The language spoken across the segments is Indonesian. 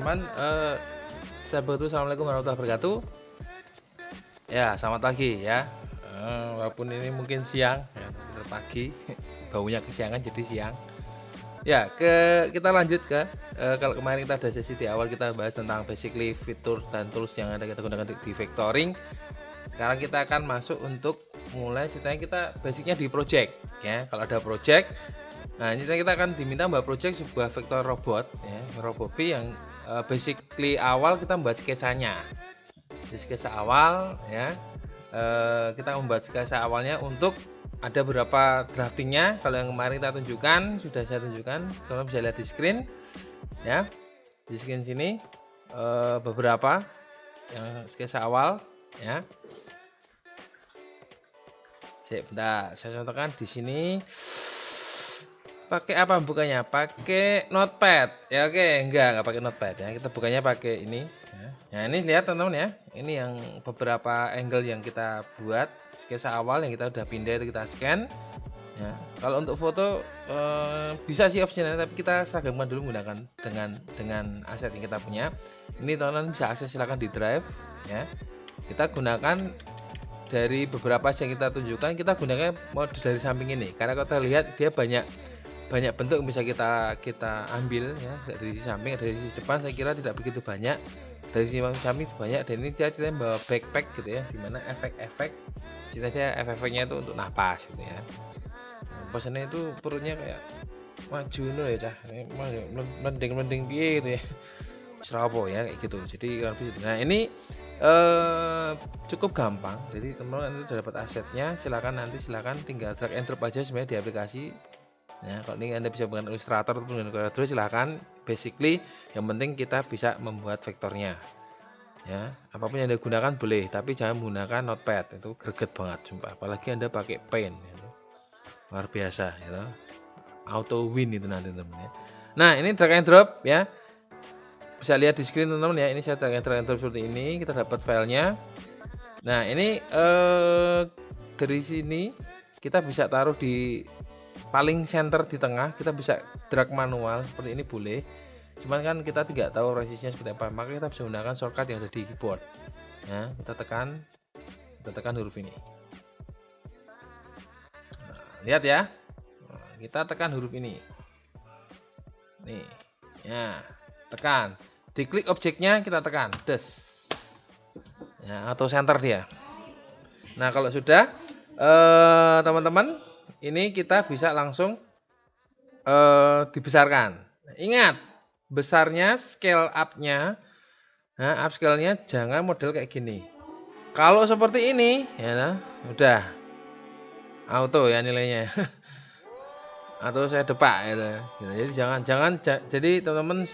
teman-teman. Saya betul, assalamualaikum warahmatullahi wabarakatuh. Ya, selamat pagi ya. Walaupun ini mungkin siang, ya, pagi, baunya kesiangan jadi siang. Ya, kita lanjut ke kalau kemarin kita ada sesi di awal kita bahas tentang basically fitur dan tools yang ada kita gunakan di vectoring. Sekarang kita akan masuk untuk mulai ceritanya kita basicnya di project ya. Kalau ada project, nah ini kita akan diminta membuat project sebuah vektor robot ya, robot V yang basically awal kita membuat sketsanya. Di sketsa awal ya, kita membuat sketsa awalnya untuk ada beberapa draftingnya. Kalau yang kemarin kita tunjukkan, sudah saya tunjukkan, teman-teman bisa lihat di screen ya. Di screen sini beberapa yang sketsa awal ya. Bentar, saya contohkan di sini. Pakai apa bukanya? Pakai notepad ya. Oke, enggak pakai notepad ya, kita bukanya pakai ini ya. Nah ini lihat teman-teman ya, ini yang beberapa angle yang kita buat sketsa awal yang kita udah pindah itu kita scan ya. Kalau untuk foto bisa sih opsional, tapi kita seragamkan dulu menggunakan dengan aset yang kita punya. Ini teman-teman bisa akses silakan di drive ya. Kita gunakan dari beberapa yang kita tunjukkan, kita gunakan mode dari samping ini karena kalau kita lihat dia banyak bentuk yang bisa kita ambil ya. Dari sisi samping, dari sisi depan saya kira tidak begitu banyak, dari sisi samping banyak. Dan ini dia ceritanya bawa backpack gitu ya, dimana efek-efek ceritanya efek-efeknya itu untuk napas gitu ya. Pesannya itu perutnya kayak maju dulu ya cah, mending piye gitu ya, serapo ya kayak gitu. Jadi nah ini cukup gampang, jadi teman-teman itu dapat asetnya. Silakan tinggal drag and drop aja sebenarnya di aplikasi ya. Kalau ini Anda bisa menggunakan Illustrator ataupun menggunakan CorelDRAW, silahkan. Basically yang penting kita bisa membuat vektornya ya. Apapun yang Anda gunakan boleh, tapi jangan menggunakan notepad, itu greget banget sumpah. Apalagi Anda pakai pen gitu. Luar biasa gitu. Auto win itu nanti teman-teman ya. Nah ini drag and drop ya, bisa lihat di screen teman-teman ya. Ini saya drag and drop seperti ini, kita dapat filenya. Nah ini dari sini kita bisa taruh di paling center di tengah, kita bisa drag manual seperti ini boleh, cuman kan kita tidak tahu resistnya seperti apa, maka kita bisa menggunakan shortcut yang ada di keyboard ya. Kita tekan huruf ini. Nah, lihat ya, kita tekan huruf ini nih ya, tekan, diklik objeknya, kita tekan des ya, atau center dia. Nah kalau sudah teman-teman, ini kita bisa langsung dibesarkan. Ingat, besarnya scale up-nya, nah upscale-nya jangan model kayak gini. Kalau seperti ini ya, udah auto ya nilainya. Atau saya depak gitu. Jadi jadi teman-teman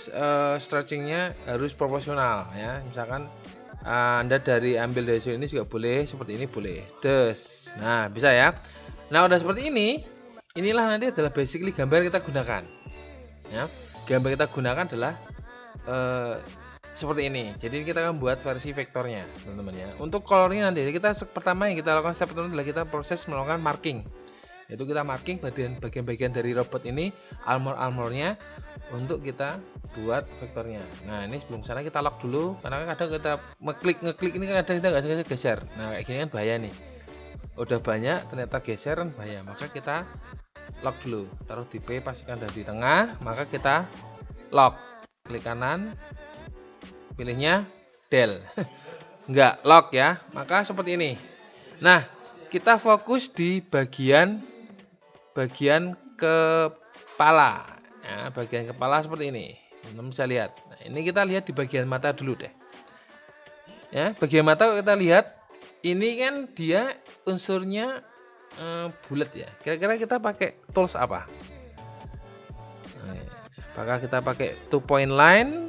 stretchingnya harus proporsional ya. Misalkan Anda ambil dari sini juga boleh, seperti ini boleh. Des. Nah, bisa ya. Nah, udah seperti ini. Inilah nanti adalah basically gambar yang kita gunakan. Ya. Gambar yang kita gunakan adalah seperti ini. Jadi kita akan buat versi vektornya, teman-teman ya. Untuk colornya nanti kita pertama yang kita lakukan step pertama adalah kita proses melakukan marking. Itu kita marking bagian-bagian dari robot ini, armornya untuk kita buat vektornya. Nah ini sebelum sana kita lock dulu, karena kadang kita ngeklik ini kan kadang kita nggak sengaja geser. Nah kayak gini kan bahaya nih, udah banyak ternyata geser kan bahaya, maka kita lock dulu, taruh di P, pastikan ada di tengah, maka kita lock, klik kanan, pilihnya del enggak lock ya, maka seperti ini. Nah kita fokus di bagian kepala ya, bagian kepala seperti ini, teman-teman bisa lihat. Nah, ini kita lihat di bagian mata dulu deh ya. Bagian mata kita lihat ini kan dia unsurnya bulat ya. Kira-kira kita pakai tools apa? Nah, apakah kita pakai 2 point line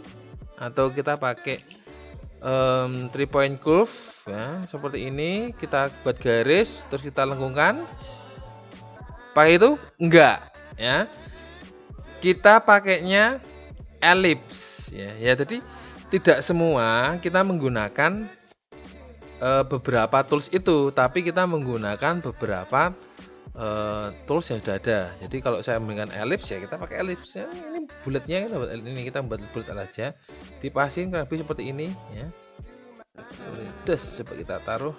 atau kita pakai 3 point curve ya, seperti ini. Kita buat garis terus kita lengkungkan. Pakai itu enggak ya, kita pakainya ellipse ya. Jadi tidak semua kita menggunakan beberapa tools itu, tapi kita menggunakan beberapa tools yang sudah ada. Jadi kalau saya menggunakan ellipse ya kita pakai ellipse. Ya, ini bulatnya kita buat bulat aja. Dipasin kurang lebih seperti ini ya. Coba kita taruh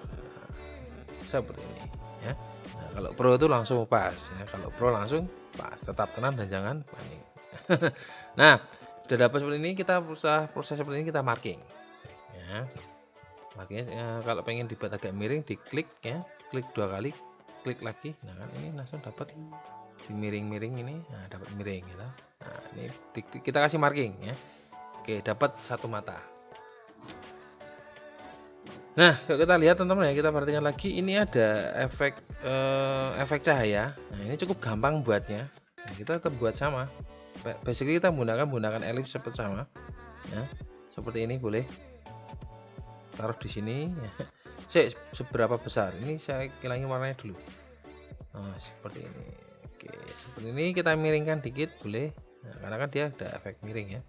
seperti ini ya. Nah, kalau pro itu langsung pas ya. Kalau pro langsung pas, tetap tenang dan jangan panik. Nah, sudah dapat seperti ini, kita proses seperti ini kita marking ya. Makanya kalau pengen dibuat agak miring diklik ya, klik 2 kali, klik lagi. Nah kan ini langsung dapat di miring-miring ini. Nah dapat miring gitu. Nah ini kita kasih marking ya. Oke, dapat satu mata. Nah kalau kita lihat teman-teman ya, kita perhatikan lagi ini ada efek cahaya. Nah ini cukup gampang buatnya. Nah, kita tetap buat sama. Basically kita menggunakan ellipse seperti sama ya. Seperti ini boleh taruh di sini ya. Seberapa besar ini saya hilangin warnanya dulu. Nah, seperti ini. Oke, seperti ini kita miringkan dikit boleh. Nah, karena kan dia ada efek miring ya.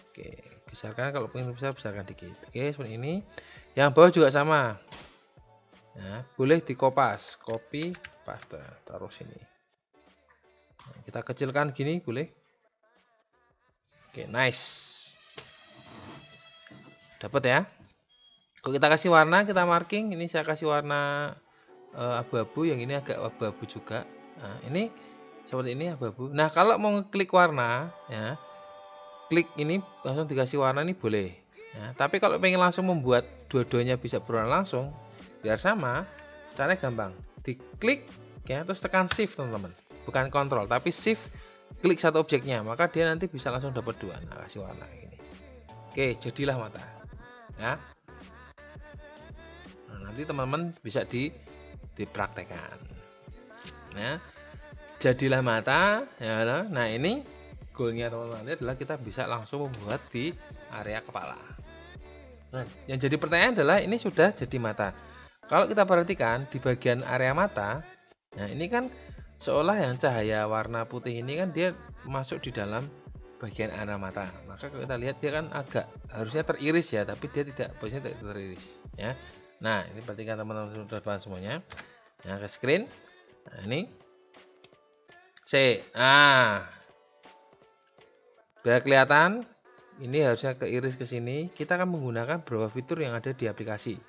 Oke, besarkan kalau ingin besarkan dikit. Oke, seperti ini. Yang bawah juga sama. Nah, boleh dikopas, copy, paste, taruh sini. Nah, kita kecilkan gini boleh. Oke, nice. Dapat ya. Kalau kita kasih warna, kita marking. Ini saya kasih warna abu-abu, yang ini agak abu-abu juga. Nah, ini seperti ini abu-abu. Nah, kalau mau ngeklik warna, ya, klik ini langsung dikasih warna ini boleh. Ya, tapi kalau pengen langsung membuat dua-duanya bisa berwarna langsung, biar sama, caranya gampang. Diklik, ya, terus tekan shift teman-teman. Bukan kontrol, tapi shift. Klik satu objeknya, maka dia nanti bisa langsung dapat dua. Nah, kasih warna ini. Oke, jadilah mata. Ya. Nanti teman-teman bisa dipraktekkan. Nah, jadilah mata ya. Nah, ini goalnya teman-teman adalah kita bisa langsung membuat di area kepala. Nah, yang jadi pertanyaan adalah ini sudah jadi mata. Kalau kita perhatikan di bagian area mata, nah ini kan seolah yang cahaya warna putih ini kan dia masuk di dalam bagian area mata. Maka kalau kita lihat dia kan agak harusnya teriris ya, tapi dia tidak, posisinya tidak teriris ya. Nah, ini perhatikan teman-teman sudah paham semuanya. Nah, ke screen. Nah, ini C. Nah, biar kelihatan, ini harusnya keiris ke sini. Kita akan menggunakan beberapa fitur yang ada di aplikasi.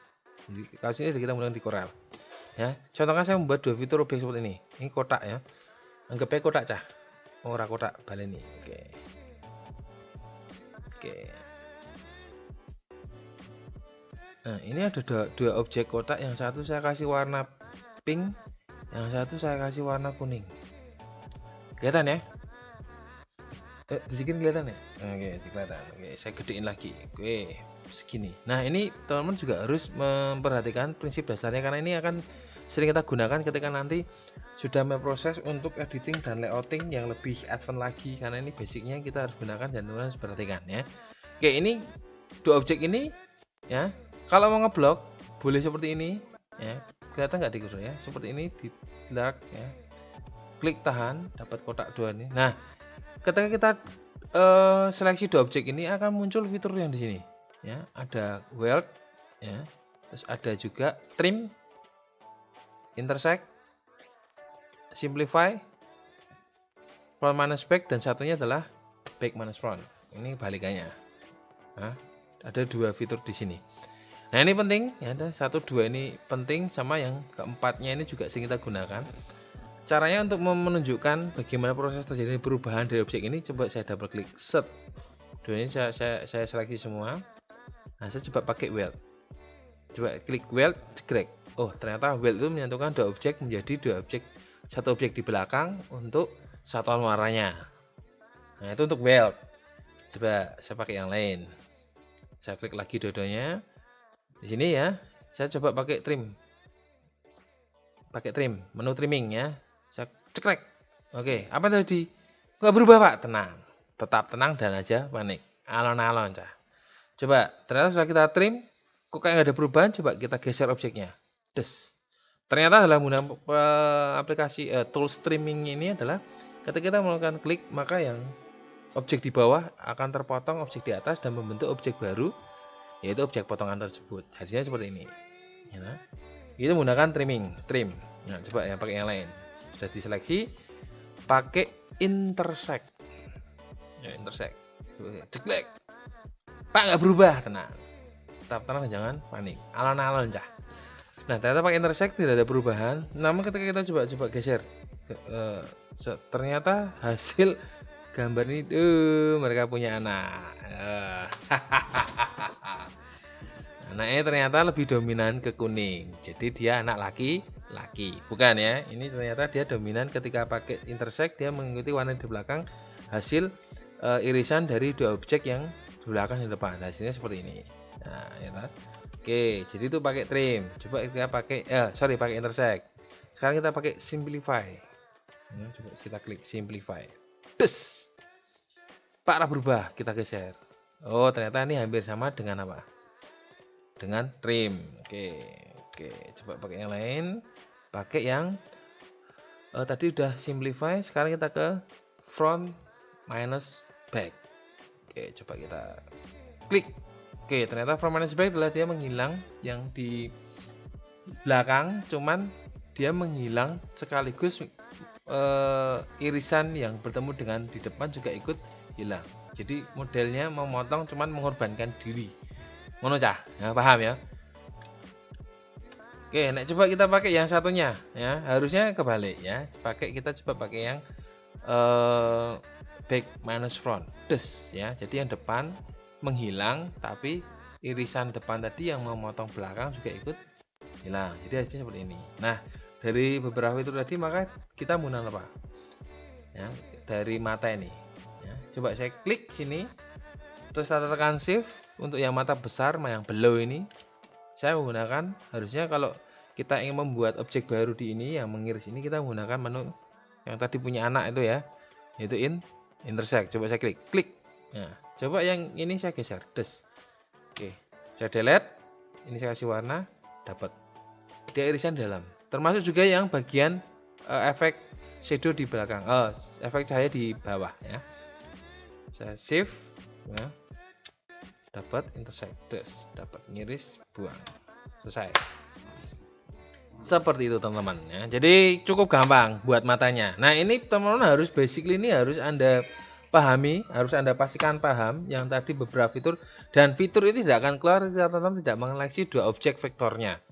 Di aplikasi ini kita menggunakan di Corel. Ya, contohnya saya membuat dua fitur objek seperti ini. Ini kotak ya. Anggapnya kotak cah. Ora kotak baleni. Oke. Oke. Nah, ini ada dua objek kotak, yang satu saya kasih warna pink, yang satu saya kasih warna kuning. Kelihatan ya? Di sini kelihatan ya? Oke, kelihatan. Oke, saya gedein lagi. Oke, segini. Nah, ini teman-teman juga harus memperhatikan prinsip dasarnya, karena ini akan sering kita gunakan ketika nanti sudah memproses untuk editing dan layouting yang lebih advance lagi, karena ini basicnya kita harus gunakan dan teman-teman harus perhatikan ya. Oke, ini dua objek ini ya. Kalau mau ngeblok boleh seperti ini ya. Kelihatan nggak di kursor ya? Seperti ini di dark ya. Klik tahan, dapat kotak dua ini. Nah, ketika kita seleksi dua objek ini akan muncul fitur yang di sini ya. Ada weld ya. Terus ada juga trim, intersect, simplify, front minus back, dan satunya adalah back minus front. Ini balikannya. Nah, ada dua fitur di sini. Nah, ini penting ya, ada 1 2 ini penting, sama yang keempatnya ini juga sering kita gunakan. Caranya untuk menunjukkan bagaimana proses terjadi perubahan dari objek ini, coba saya double klik set. Dua ini saya seleksi semua. Nah, saya coba pakai weld. Coba klik weld, jegrek. Oh, ternyata weld itu menyatukan dua objek menjadi dua objek, satu objek di belakang untuk satuan warnanya. Nah, itu untuk weld. Coba saya pakai yang lain. Saya klik lagi dua-duanya. Di sini ya, saya coba pakai trim. Pakai trim, menu trimming ya. Saya cekrek. Oke, apa tadi? Nggak berubah, Pak. Tenang. Tetap tenang dan aja panik. Alon-alon, cah. Coba, ternyata setelah kita trim, kok kayak nggak ada perubahan, coba kita geser objeknya. Des. Ternyata dalam menggunakan aplikasi tools trimming ini adalah ketika kita melakukan klik, maka yang objek di bawah akan terpotong objek di atas dan membentuk objek baru, yaitu objek potongan tersebut. Hasilnya seperti ini ya. Itu menggunakan trim. Nah, coba ya pakai yang lain. sudah diseleksi, pakai intersect. Ya, intersect. Ceklek. Pak nggak berubah, tenang. Tetap tenang, jangan panik. Alon-alon cah. Nah, ternyata pakai intersect tidak ada perubahan. Namun ketika kita coba geser, ternyata hasil gambar ini, mereka punya anak. Anaknya ternyata lebih dominan ke kuning. Jadi dia anak laki-laki. Bukan ya. Ini ternyata dia dominan ketika pakai intersect, dia mengikuti warna di belakang hasil irisan dari dua objek yang di belakang dan depan. Hasilnya seperti ini. Nah, ya kan? Oke, jadi itu pakai trim. Coba kita pakai pakai intersect. Sekarang kita pakai simplify. Ya, coba kita klik simplify. Des. Pak berubah, kita geser. Oh, ternyata ini hampir sama dengan apa? Dengan trim. Oke, coba pakai yang lain. Pakai yang tadi udah simplify, sekarang kita ke front minus back. Oke, coba kita klik. Oke, ternyata front minus back adalah dia menghilang yang di belakang, cuman dia menghilang sekaligus irisan yang bertemu dengan di depan juga ikut hilang. Jadi modelnya memotong cuman mengorbankan diri. Ngono cah, ya, paham ya? Oke, nah coba kita pakai yang satunya ya. Harusnya kebalik ya. Kita coba pakai yang back minus front. Des ya. Jadi yang depan menghilang tapi irisan depan tadi yang memotong belakang juga ikut hilang. Jadi hasilnya seperti ini. Nah, dari beberapa itu tadi maka kita menggunakan apa? Ya, dari mata ini. Ya, coba saya klik sini. Terus saya tekan shift untuk yang mata besar, yang below ini. Saya menggunakan, harusnya kalau kita ingin membuat objek baru di ini yang mengiris ini, kita menggunakan menu yang tadi punya anak itu ya, yaitu intersect. Coba saya klik. Nah, coba yang ini saya geser, des. Oke, saya delete. Ini saya kasih warna, dapat. Dia irisan dalam. Termasuk juga yang bagian efek shadow di belakang, efek cahaya di bawah ya. Saya shift, ya. Dapat intersect, dapat ngiris, buang, selesai. Seperti itu teman-teman ya. Jadi cukup gampang buat matanya. Nah, ini teman-teman harus basically ini harus Anda pahami, harus Anda pastikan paham yang tadi beberapa fitur, dan fitur ini tidak akan keluar jika teman-teman tidak mengeleksi dua objek vektornya.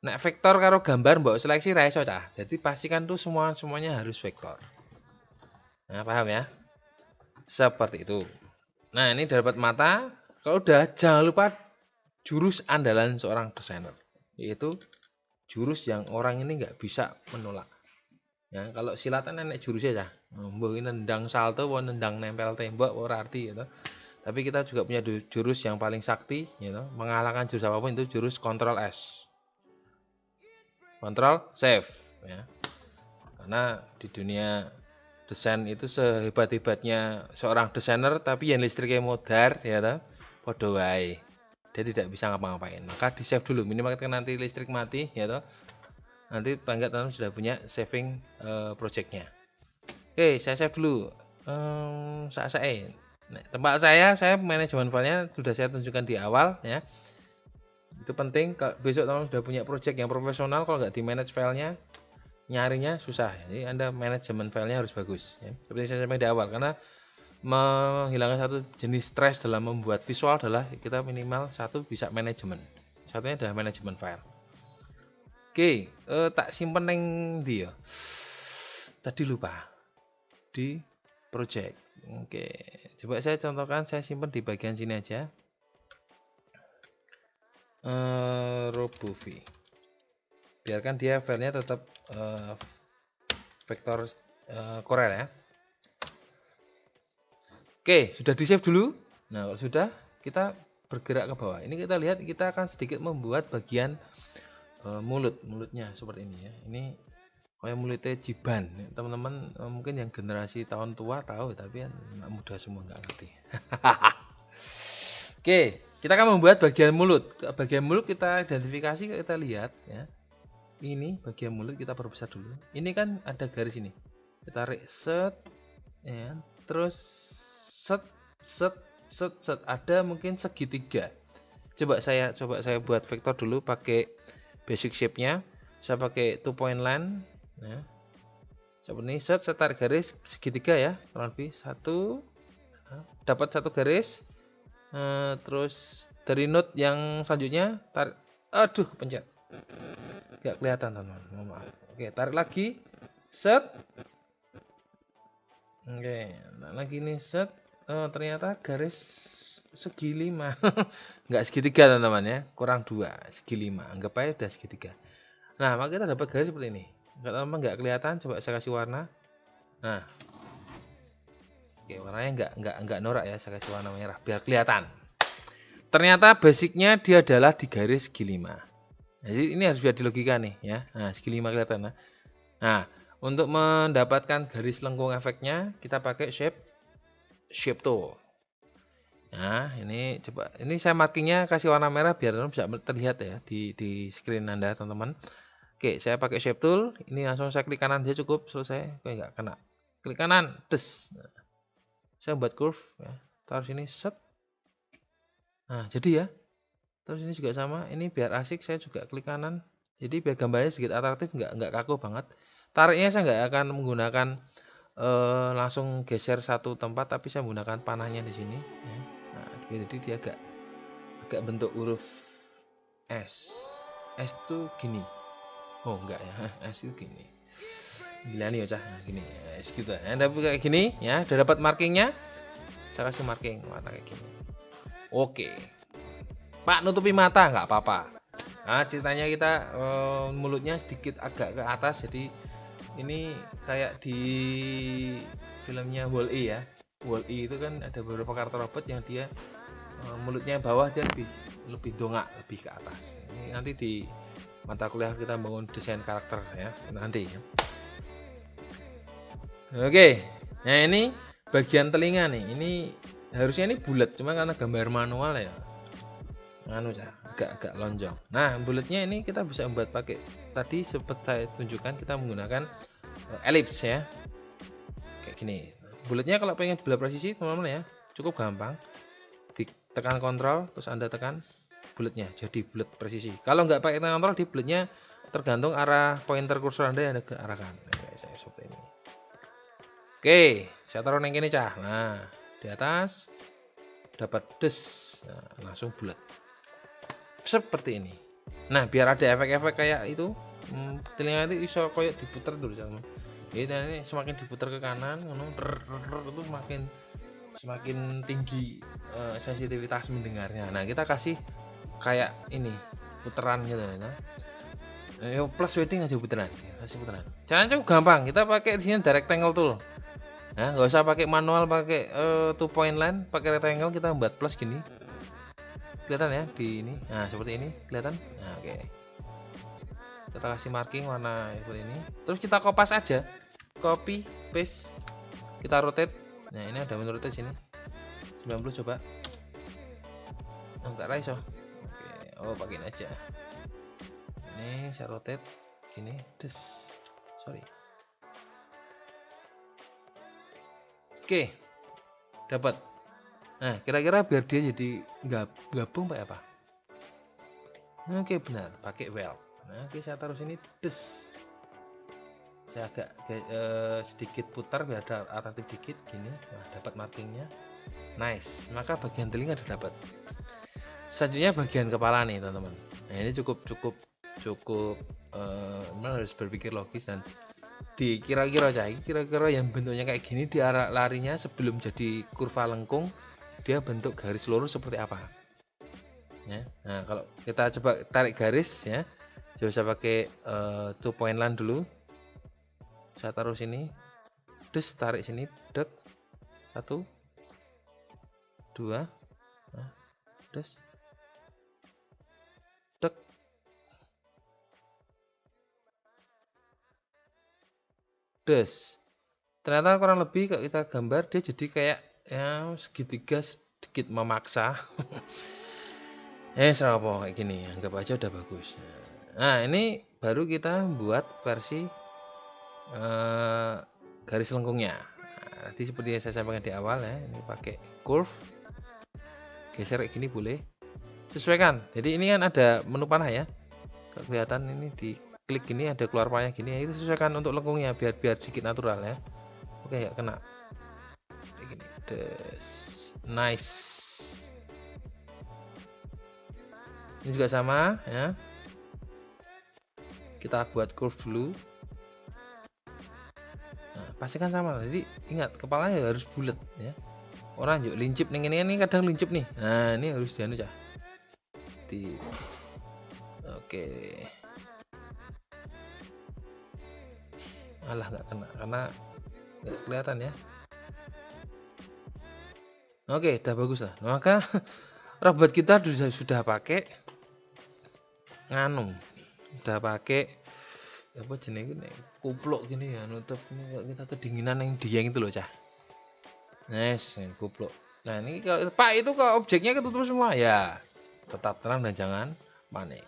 Nah, vektor karo gambar mbok seleksi ra iso cah. Jadi pastikan tuh semuanya harus vektor. Nah, paham ya? Seperti itu. Nah, ini dapat mata. Kalau udah, jangan lupa jurus andalan seorang desainer, yaitu jurus yang orang ini nggak bisa menolak. Ya, kalau silatan nenek jurusnya ya, mbok nendang salto, nendang nempel tembok, ora arti gitu. Tapi kita juga punya jurus yang paling sakti, gitu. Mengalahkan jurus apapun itu jurus Ctrl S, Ctrl Save, ya. Karena di dunia desain itu sehebat-hebatnya seorang desainer, tapi yang listriknya modar, ya toh. Podo wae. Dia tidak bisa ngapa-ngapain. Maka di save dulu, minimal ketika nanti listrik mati ya toh. Nanti teman sudah punya saving projectnya. Oke, saya save dulu. Nah, tempat saya manajemen filenya sudah saya tunjukkan di awal ya. Itu penting kalau besok teman sudah punya project yang profesional, kalau nggak di manage filenya nyarinya susah. Jadi Anda manajemen filenya harus bagus ya. Seperti saya sampaikan di awal, karena menghilangkan satu jenis stres dalam membuat visual adalah kita minimal satu bisa manajemen. Satunya adalah manajemen file. Oke, tak simpen yang dia. Tadi lupa di project. Oke, coba saya contohkan, saya simpen di bagian sini aja. Robovi. Biarkan dia filenya tetap vektor Corel ya. Oke, sudah di save dulu. Nah, kalau sudah, kita bergerak ke bawah. Ini kita lihat, kita akan sedikit membuat bagian mulutnya seperti ini ya. Ini kayak mulutnya Jiban. Teman-teman mungkin yang generasi tahun tua tahu, tapi anak muda semua nggak ngerti. Oke, kita akan membuat bagian mulut. Bagian mulut kita identifikasi, kita lihat ya. Ini bagian mulut kita perbesar dulu. Ini kan ada garis ini. Kita tarik set ya, terus set ada mungkin segitiga. Coba saya buat vektor dulu pakai basic shape-nya. Saya pakai 2 point line ya. seperti ini, set, saya tarik garis segitiga ya, kurang lebih satu, dapat satu garis. Terus dari node yang selanjutnya tarik, aduh kepencet, nggak kelihatan teman-teman, mohon maaf. Oke, tarik lagi, set. Oke, nah lagi nih, set. Ternyata garis segi 5 nggak segitiga teman-teman ya, kurang 2, segi 5, anggap aja udah segitiga. Nah, maka kita dapat garis seperti ini. Teman-teman nggak kelihatan, coba saya kasih warna. Nah, oke, warnanya nggak norak ya, saya kasih warna merah biar kelihatan. Ternyata basicnya dia adalah di garis segi 5. Jadi ini harus biar dilogika nih ya. Nah, segi 5 kelihatan. Nah, untuk mendapatkan garis lengkung efeknya kita pakai shape tool. Nah, ini coba, ini saya markingnya kasih warna merah biar bisa terlihat ya di screen Anda teman-teman. Oke, saya pakai shape tool. Ini langsung saya klik kanan aja cukup, selesai. Oke, nggak kena. Klik kanan, des. Nah, saya buat curve ya. Taruh sini, set. Nah, jadi ya. Terus ini juga sama. Ini biar asik, saya juga klik kanan. Jadi biar gambarnya sedikit atraktif, nggak kaku banget. Tariknya saya nggak akan menggunakan langsung geser satu tempat, tapi saya menggunakan panahnya di sini. Ya. Nah, jadi dia agak bentuk huruf S. S itu gini. Oh enggak ya, S itu gini. Gila nih ya, nah, gini. S gitu. Nah, tapi kayak gini ya, udah dapat markingnya. Saya kasih marking mata kayak gini. Oke. Pak, nutupi mata nggak apa-apa. Nah, ceritanya kita mulutnya sedikit agak ke atas, jadi ini kayak di filmnya Wall-E ya. Wall-E itu kan ada beberapa karakter robot yang dia mulutnya bawah, dia lebih dongak, lebih ke atas. Ini nanti di mata kuliah kita bangun desain karakter ya, nanti ya. Oke, nah ini bagian telinga nih. Ini harusnya ini bulat, cuma karena gambar manual ya, agak lonjong. Nah, bulatnya ini kita bisa membuat pakai tadi seperti saya tunjukkan, kita menggunakan elips ya, kayak gini. Bulatnya kalau pengen bulat presisi teman-teman ya, cukup gampang, ditekan kontrol terus Anda tekan bulatnya jadi bulat presisi. Kalau nggak pakai tekan kontrol, di bulatnya tergantung arah pointer kursor Anda yang Anda arahkan. Nah, saya seperti ini. Oke, saya taruh yang ini cah. Nah, di atas dapat des, nah, langsung bulat seperti ini. Nah, biar ada efek-efek kayak itu, telinga itu iso koyok diputer dulu sama. Jadi ini semakin diputar ke kanan, itu semakin tinggi sensitivitas mendengarnya. Nah, kita kasih kayak ini puteran gitu ya. Plus wedding aja puteran, kasih puteran. Caranya cukup gampang. Kita pakai di sini direct rectangle tool. Nah, nggak usah pakai manual, pakai 2 point line, pakai rectangle, kita buat plus gini. Kelihatan ya di ini. Nah, seperti ini kelihatan. Nah, oke. Kita kasih marking warna seperti ini. Terus kita kopas aja. Copy, paste. Kita rotate. Nah, ini ada menu rotate sini. 90 coba. Oh, enggak raiso. Oke, oh pakai ini aja. Ini saya rotate gini, des. Sorry. Oke. Dapat. Nah, kira-kira biar dia jadi gabung pakai apa? Oke, benar, pakai weld. Nah, oke, saya taruh sini, des. Saya agak sedikit putar biar ada atraktif dikit gini. Nah, dapat markingnya. Nice. Maka bagian telinga sudah dapat. Selanjutnya bagian kepala nih, teman-teman. Nah, ini cukup harus berpikir logis dan dikira-kira yang bentuknya kayak gini, di arah larinya sebelum jadi kurva lengkung, dia bentuk garis lurus seperti apa ya. Nah, kalau kita coba tarik garis ya, saya bisa pakai 2 point line dulu. Saya taruh sini, terus tarik sini, dek, 1 2, nah, terus dek, des. Ternyata kurang lebih kalau kita gambar, dia jadi kayak ya segitiga sedikit memaksa. Apa kayak gini, anggap aja udah bagus. Nah, ini baru kita buat versi garis lengkungnya. Nah, tadi seperti yang saya sampaikan di awal ya, ini pakai curve, geser kayak gini boleh, sesuaikan. Jadi ini kan ada menu panah ya, kelihatan ini di klik gini ada keluar palanya gini ya, itu sesuaikan untuk lekungnya biar sedikit natural ya. Oke, nggak kena kayak gini. Nice. Ini juga sama ya, kita buat curve dulu. Nah, pastikan sama, jadi ingat kepalanya harus bulat ya, orang yuk lincip nih, ini kadang lincip nih. Nah ini harus dianu cah di. Oke, alah nggak kena karena nggak kelihatan ya. Oke, udah bagus lah. Maka robot kita sudah pakai nganu, udah pakai apa jenis ini kupluk gini ya, nutup ini kalau kita kedinginan yang dieng itu loh cah. Nice, kupluk. Nah ini kalau Pak itu kalau objeknya ketutup semua ya, tetap tenang dan jangan panik.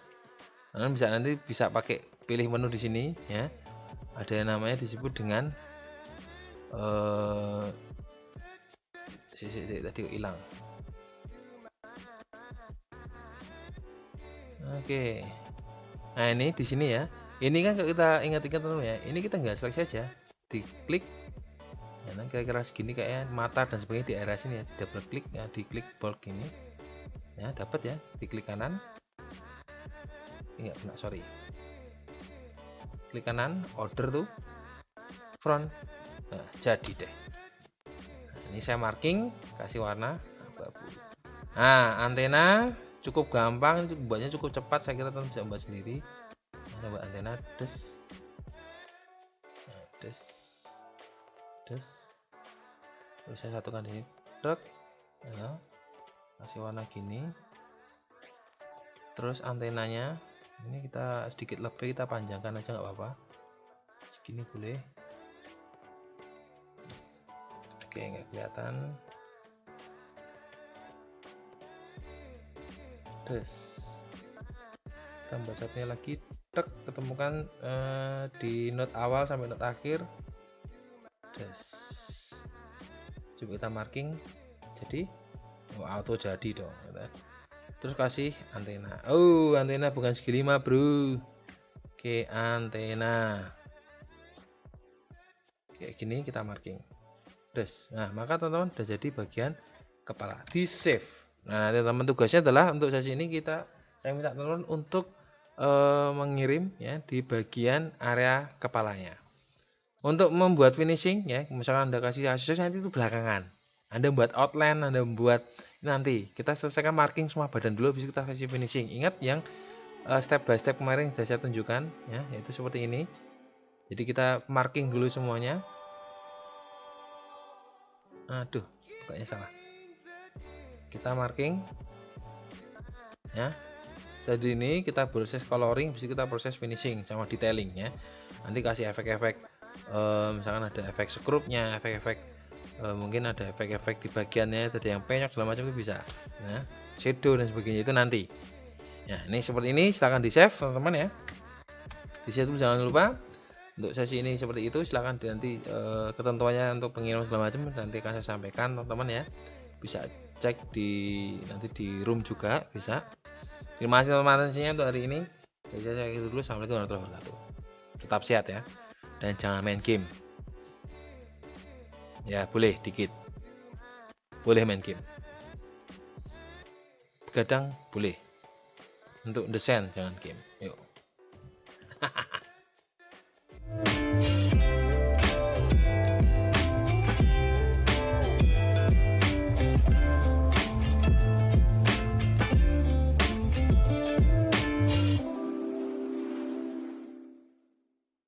Kalian bisa nanti bisa pakai pilih menu di sini ya. Ada yang namanya disebut dengan tadi hilang. Oke. Nah ini di sini ya. Ini kan kalau kita ingat-ingat teman ya. Ini kita nggak seleksi aja, diklik. Ya, nah, kira-kira segini kayaknya mata dan sebagainya di area sini ya. Di double klik ya, diklik bulk ini. Ya dapat ya. Diklik kanan. Enggak kena, sorry. Klik kanan, order tuh front. Nah, jadi deh. Nah, ini saya marking, kasih warna abu-abu. Nah, antena cukup gampang, buatnya cukup cepat. Saya kira teman bisa membuat sendiri. Nah, buat antena des. Nah, des. Terus saya satukan di sini. Truk. Nah, kasih warna gini. Terus antenanya ini kita sedikit lebih, kita panjangkan aja nggak apa-apa, segini boleh. Oke, nggak kelihatan. Terus tambah satunya lagi, tek, ketemukan di note awal sampai note akhir. Terus coba kita marking, jadi auto jadi dong. Terus kasih antena. Oh, antena bukan segi 5 bro. Oke, antena kayak gini kita marking. Terus, nah maka teman-teman udah jadi bagian kepala, di save. Nah teman-teman tugasnya adalah untuk sesi ini saya minta teman-teman untuk mengirim ya di bagian area kepalanya. Untuk membuat finishing ya, misalkan Anda kasih aksesoris nanti itu belakangan. Anda membuat outline, Anda membuat nanti kita selesaikan marking semua badan dulu, bisa kita kasih finishing. Ingat yang step by step kemarin sudah saya tunjukkan ya, yaitu seperti ini. Jadi kita marking dulu semuanya. Aduh, bukanya salah. Kita marking ya. Jadi ini kita proses coloring, bisa kita proses finishing sama detailing ya. Nanti kasih efek-efek, misalkan ada efek skrupnya, efek-efek mungkin ada efek-efek di bagiannya, ada yang penyok segala macam itu bisa ya. Shadow dan sebagainya itu nanti ya. Ini seperti ini, silahkan di save teman-teman ya. Di save jangan lupa. Untuk sesi ini seperti itu, silahkan nanti ketentuannya untuk pengiriman segala macam nanti akan saya sampaikan teman-teman ya. Bisa cek nanti di room juga bisa. Terima kasih teman-teman untuk hari ini. Jadi saya itu dulu, assalamualaikum warahmatullahi wabarakatuh. Tetap sehat ya, dan jangan main game. Ya boleh dikit, boleh main game, begadang boleh, untuk desain jangan game. Yuk.